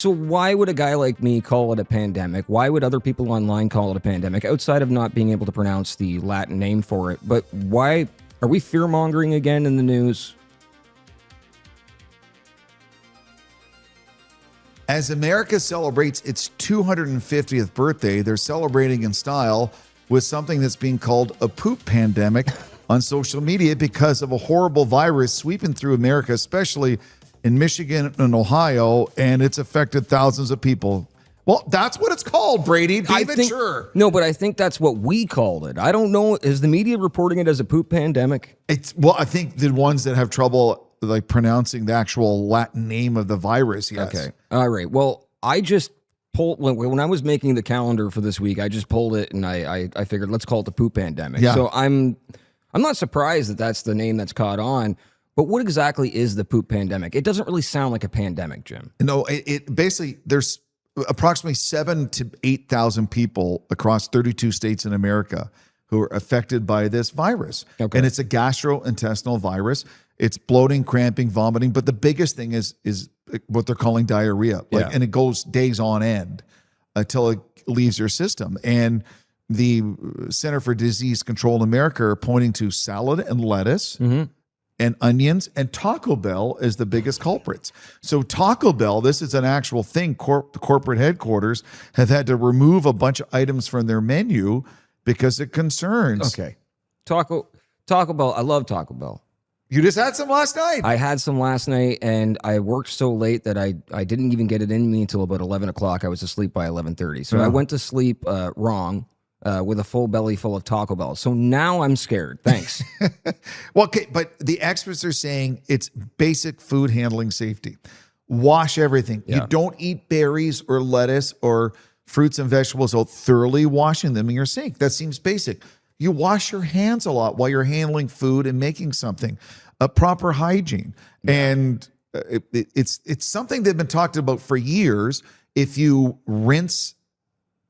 So why would a guy like me call it a pandemic? Why would other people online call it a pandemic outside of not being able to pronounce the Latin name for it? But why are we fear-mongering again in the news? As America celebrates its 250th birthday, they're celebrating in style with something that's being called a poop pandemic on social media because of a horrible virus sweeping through America, especially in Michigan and Ohio, and it's affected thousands of people. Well, that's what it's called, Brady. Be mature. No, but I think that's what we called it. I don't know. Is the media reporting it as a poop pandemic? Well, I think the ones that have trouble like pronouncing the actual Latin name of the virus, yes. Okay. All right. Well, I just pulled, when I was making the calendar for this week, I just pulled it and I figured let's call it the poop pandemic. Yeah. So I'm not surprised that that's the name that's caught on. But what exactly is the poop pandemic? It doesn't really sound like a pandemic, Jim. No, it basically, there's approximately 7,000 to 8,000 people across 32 states in America who are affected by this virus. Okay. And it's a gastrointestinal virus. It's bloating, cramping, vomiting. But the biggest thing is what they're calling diarrhea. And it goes days on end until it leaves your system. And the Center for Disease Control in America are pointing to salad and lettuce, and onions, and Taco Bell is the biggest culprits. So Taco Bell, this is an actual thing. Corporate headquarters have had to remove a bunch of items from their menu because it concerns. Okay. Taco Bell. I love Taco Bell. You just had some last night. I had some last night, and I worked so late that I didn't even get it in me until about 11 o'clock. I was asleep by 11:30. So I went to sleep wrong. With a full belly full of Taco Bell. So now I'm scared. Thanks. Well, okay, but the experts are saying it's basic food handling safety. Wash everything. Yeah. You don't eat berries or lettuce or fruits and vegetables without thoroughly washing them in your sink. That seems basic. You wash your hands a lot while you're handling food and making something. A proper hygiene. Yeah. And it's something they've been talking about for years. If you rinse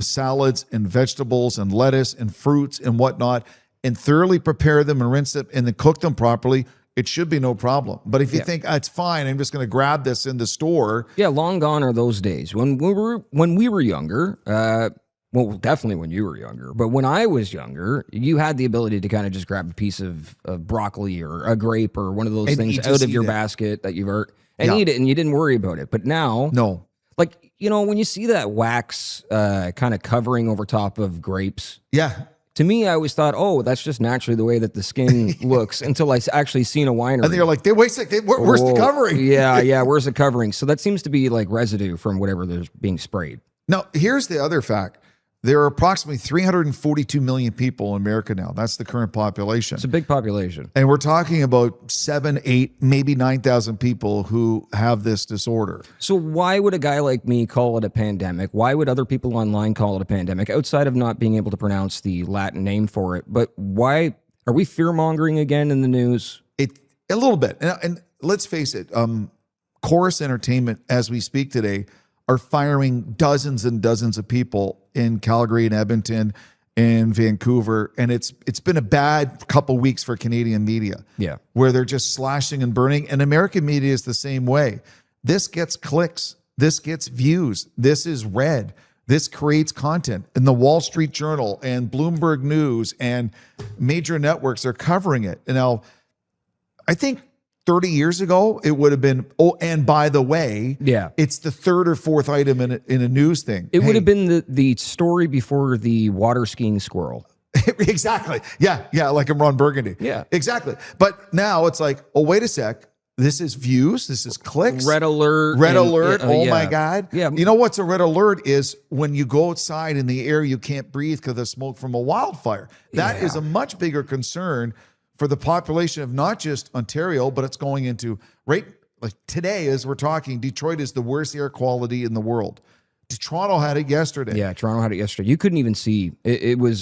salads and vegetables and lettuce and fruits and whatnot and thoroughly prepare them and rinse them and then cook them properly, it should be no problem. But if you think it's fine, I'm just going to grab this in the store. Yeah, long gone are those days. When we were younger, well, definitely when you were younger, but when I was younger, you had the ability to kind of just grab a piece of broccoli or a grape or one of those things out of your basket that you've and eat it, and you didn't worry about it. But now, no. Like, you know, when you see that wax kind of covering over top of grapes. Yeah. To me, I always thought, oh, that's just naturally the way that the skin looks until I actually seen a winery. And they're like, wait a second, where's the covering? Yeah, where's the covering? So that seems to be like residue from whatever there's being sprayed. Now, here's the other fact. There are approximately 342 million people in America now. That's the current population. It's a big population. And we're talking about 7, 8, maybe 9,000 people who have this disorder. So why would a guy like me call it a pandemic? Why would other people online call it a pandemic outside of not being able to pronounce the Latin name for it? But why are we fear-mongering again in the news? A little bit. And let's face it, Chorus Entertainment, as we speak today, are firing dozens and dozens of people in Calgary and Edmonton and Vancouver. And it's been a bad couple weeks for Canadian media. Yeah. Where they're just slashing and burning. And American media is the same way. This gets clicks. This gets views. This is read. This creates content. And the Wall Street Journal and Bloomberg News and major networks are covering it. And now, I think 30 years ago, it would have been, oh, and by the way, it's the third or fourth item in a news thing. It would have been the story before the water skiing squirrel. Exactly. Yeah, like in Ron Burgundy. Yeah. Exactly. But now it's like, oh, wait a sec. This is views. This is clicks. Red alert. Oh, my God. Yeah. You know what's a red alert is when you go outside in the air, you can't breathe because of smoke from a wildfire. That is a much bigger concern for the population of not just Ontario, but it's going into like today as we're talking, Detroit is the worst air quality in the world. Toronto had it yesterday. Yeah, Toronto had it yesterday. You couldn't even see. It was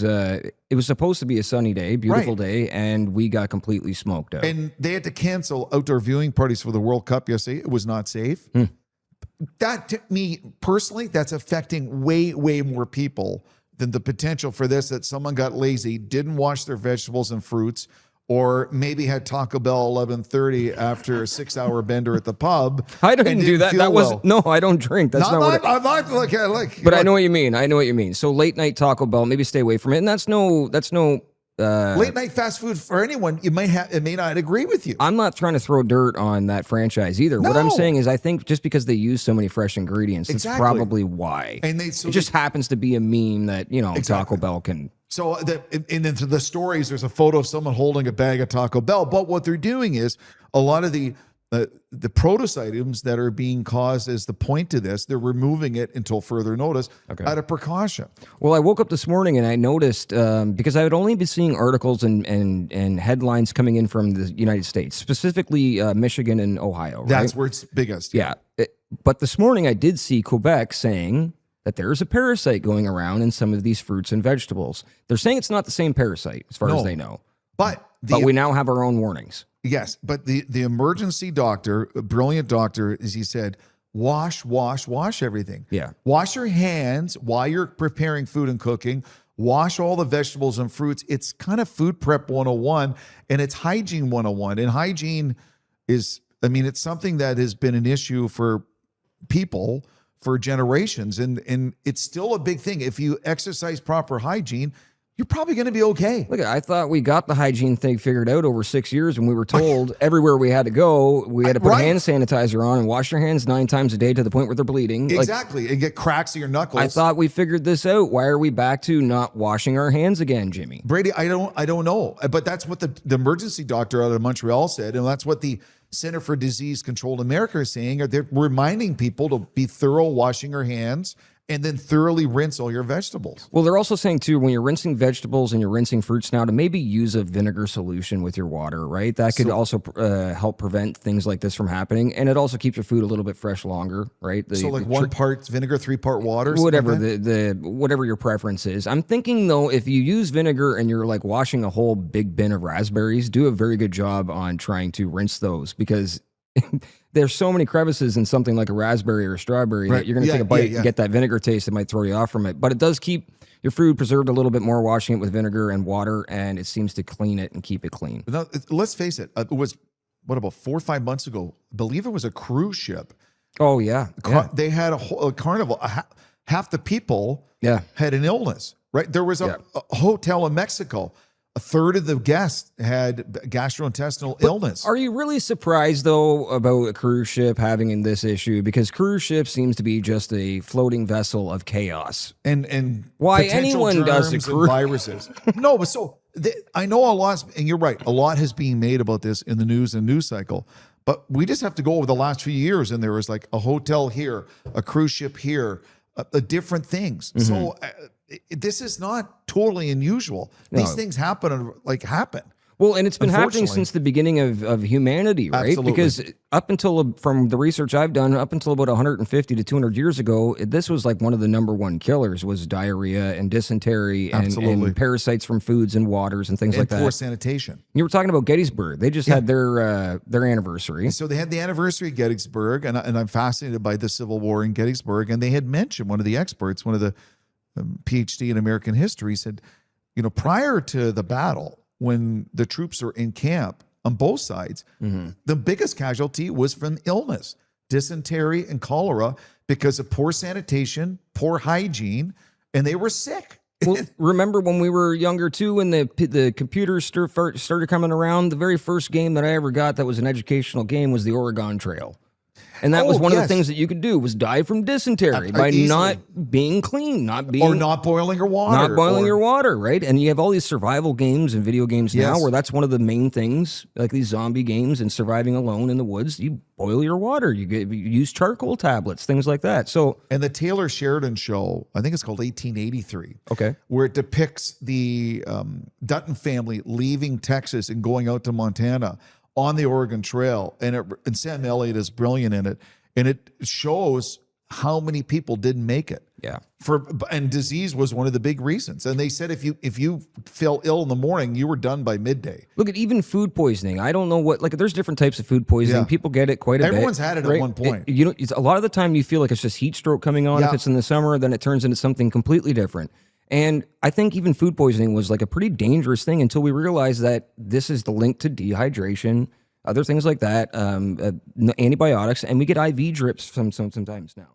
supposed to be a sunny day, beautiful day, and we got completely smoked out. And they had to cancel outdoor viewing parties for the World Cup yesterday. It was not safe. That, to me personally, that's affecting way, way more people than the potential for this, that someone got lazy, didn't wash their vegetables and fruits, or maybe had Taco Bell 11:30 after a 6-hour bender at the pub. I didn't do that. That was well. No, I don't drink. That's not what I'm not like. But I know what you mean. I know what you mean. So late night Taco Bell, maybe stay away from it. And that's no late night fast food for anyone. It may not agree with you. I'm not trying to throw dirt on that franchise either. What I'm No. saying is I think just because they use so many fresh ingredients, that's Exactly. probably why. And it just happens to be a meme that, Taco Bell can. So into the stories, there's a photo of someone holding a bag of Taco Bell. But what they're doing is a lot of the produce items that are being caused as the point to this, they're removing it until further notice out of precaution. Well, I woke up this morning and I noticed, because I had only been seeing articles and headlines coming in from the United States, specifically Michigan and Ohio. Right? That's where it's biggest. Yeah. But this morning I did see Quebec saying that there is a parasite going around in some of these fruits and vegetables. They're saying it's not the same parasite as far as they know. But we now have our own warnings. Yes, but the emergency doctor, a brilliant doctor, as he said, wash everything. Yeah. Wash your hands while you're preparing food and cooking. Wash all the vegetables and fruits. It's kind of food prep 101 and it's hygiene 101. And hygiene is, it's something that has been an issue for people for generations. And it's still a big thing. If you exercise proper hygiene, you're probably going to be okay. Look, I thought we got the hygiene thing figured out over 6 years when we were told everywhere we had to go, we had to put hand sanitizer on and wash your hands 9 times a day to the point where they're bleeding. Exactly. And get cracks in your knuckles. I thought we figured this out. Why are we back to not washing our hands again, Jimmy? Brady, I don't know. But that's what the emergency doctor out of Montreal said. And that's what the Center for Disease Control America is saying. They're reminding people to be thorough washing your hands and then thoroughly rinse all your vegetables. Well, they're also saying, too, when you're rinsing vegetables and you're rinsing fruits now, to maybe use a vinegar solution with your water, right? That could also help prevent things like this from happening. And it also keeps your food a little bit fresh longer, right? So like 1 part vinegar, 3 part water? Whatever, whatever your preference is. I'm thinking, though, if you use vinegar and you're like washing a whole big bin of raspberries, do a very good job on trying to rinse those because there's so many crevices in something like a raspberry or a strawberry that you're going to take a bite and get that vinegar taste that might throw you off from it. But it does keep your food preserved a little bit more washing it with vinegar and water, and it seems to clean it and keep it clean. Now, let's face it. It was, about 4 or 5 months ago? I believe it was a cruise ship. Oh, yeah. They had a carnival. Half the people had an illness, right? There was a hotel in Mexico. A third of the guests had gastrointestinal illness. Are you really surprised, though, about a cruise ship having this issue? Because cruise ship seems to be just a floating vessel of chaos. And why potential anyone does a germs and cruise viruses. No, but I know a lot, and you're right, a lot has been made about this in the news and news cycle. But we just have to go over the last few years, and there was like a hotel here, a cruise ship here, different things. Mm-hmm. So this is not totally unusual. These things happen. Well, and it's been happening since the beginning of humanity, right? Absolutely. Because from the research I've done, up until about 150 to 200 years ago, this was like one of the number one killers was diarrhea and dysentery and parasites from foods and waters and things like that. Poor sanitation. You were talking about Gettysburg. They just had their anniversary. So they had the anniversary of Gettysburg, and I'm fascinated by the Civil War in Gettysburg. And they had mentioned, one of the experts, one of the PhD in American history, said, prior to the battle, when the troops are in camp on both sides, the biggest casualty was from illness, dysentery and cholera, because of poor sanitation, poor hygiene, and they were sick. Well, remember when we were younger too, when the computers started coming around, the very first game that I ever got that was an educational game was the Oregon Trail. And that was one of the things that you could do was die from dysentery by not being clean, or not boiling your water. Not boiling your water, right? And you have all these survival games and video games now where that's one of the main things, like these zombie games and surviving alone in the woods. You boil your water. You use charcoal tablets, things like that. So, and the Taylor Sheridan show, I think it's called 1883. Okay. Where it depicts the Dutton family leaving Texas and going out to Montana on the Oregon Trail, and Sam Elliott is brilliant in it, and it shows how many people didn't make it. Yeah. And disease was one of the big reasons. And they said if you fell ill in the morning, you were done by midday. Look at even food poisoning. I don't know there's different types of food poisoning. Yeah. People get it quite a bit. Everyone's had it at one point. It's a lot of the time you feel like it's just heat stroke coming on. If it's in the summer, then it turns into something completely different. And I think even food poisoning was like a pretty dangerous thing until we realized that this is the link to dehydration, other things like that, antibiotics, and we get IV drips sometimes now.